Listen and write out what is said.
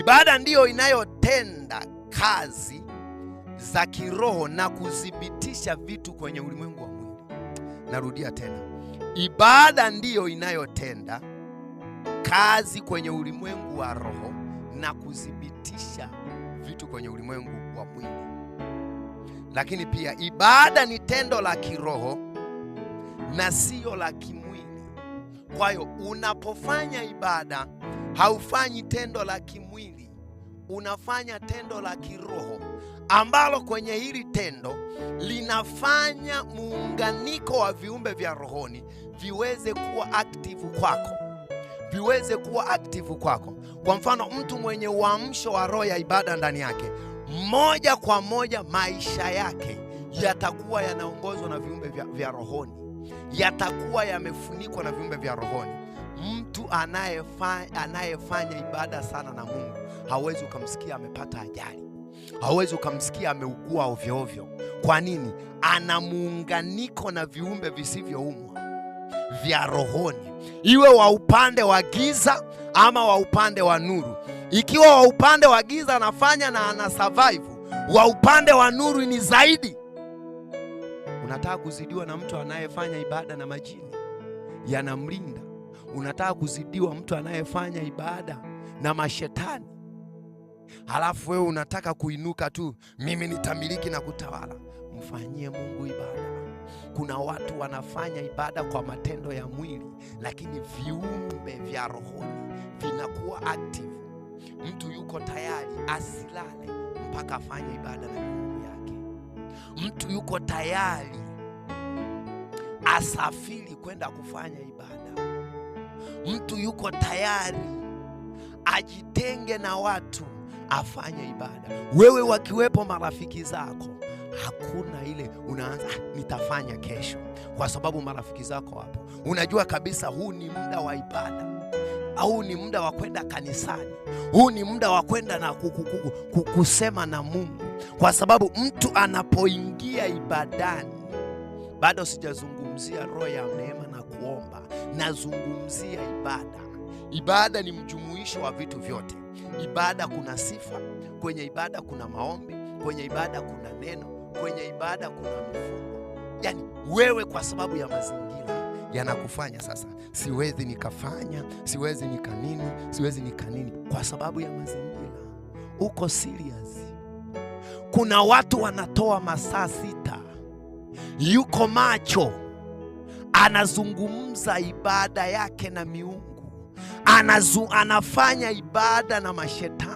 Ibada ndiyo inayotenda kazi za kiroho na kudhibitisha vitu kwenye ulimwengu wa mwili. Narudia tena. Ibada ndiyo inayotenda kazi kwenye ulimwengu wa roho na kudhibitisha vitu kwenye ulimwengu wa mwili. Lakini pia ibada ni tendo la kiroho na sio la kimwili. Kwa hiyo unapofanya ibada haufanyi tendo la kimwili, unafanya tendo la kiroho, ambalo kwenye hili tendo linafanya muunganiko wa viumbe vya rohoni viweze kuwa active kwako, Kwa mfano, mtu mwenye uamsho wa roho ya ibada ndani yake, moja kwa moja maisha yake yatakuwa yanaongozwa na viumbe vya rohoni, yatakuwa yamefunikwa na viumbe vya rohoni. Mtu anayefanya ibada sana na Mungu, hauwezi ukamsikia amepata ajali, hauwezi ukamsikia ameugua ovyo ovyo. Kwa nini? Ana muunganiko na viumbe visivyoumwa vya rohoni, iwe wa upande wa giza ama wa upande wa nuru. Ikiwa wa upande wa giza anafanya na ana survive, wa upande wa nuru ni zaidi. Unataka kuzidiwa na mtu anayefanya ibada na majini yanamlinda? Unataka kuzidiwa mtu anayefanya ibada na mashetani? Halafu wewe unataka kuinuka tu, mimi nitamiliki na kutawala. Mfanyie Mungu ibada. Kuna watu wanafanya ibada kwa matendo ya mwili, lakini viumbe vya rohoni vinakuwa active. Mtu yuko tayari asilale mpaka afanye ibada na Mungu yake. Mtu yuko tayari asafiri kwenda kufanya ibada. Mtu yuko tayari ajitenge na watu afanye ibada. Wewe wakiwepo marafiki zako, hakuna ile unaanza nitafanya kesho, kwa sababu marafiki zako hapo. Unajua kabisa huu ni muda wa ibada, au ni muda wa kwenda kanisani, huu ni muda wa kwenda na kusema na Mungu. Kwa sababu mtu anapoingia ibadani, bado sijazungumzia roho ya neema na kuomba, nazungumzia ibada. Ibada ni mjumuisho wa vitu vyote. Ibada kuna sifa, kwenye ibada kuna maombi, kwenye ibada kuna neno, kwenye ibada kuna mifungo. Yani wewe kwa sababu ya mazingira yanakufanya sasa, siwezi nikafanya, siwezi nikanini, kwa sababu ya mazingira. Uko serious. Kuna watu wanatoa masaa 6, yuko macho, anazungumza ibada yake na miungu, anafanya ibada na mashetani.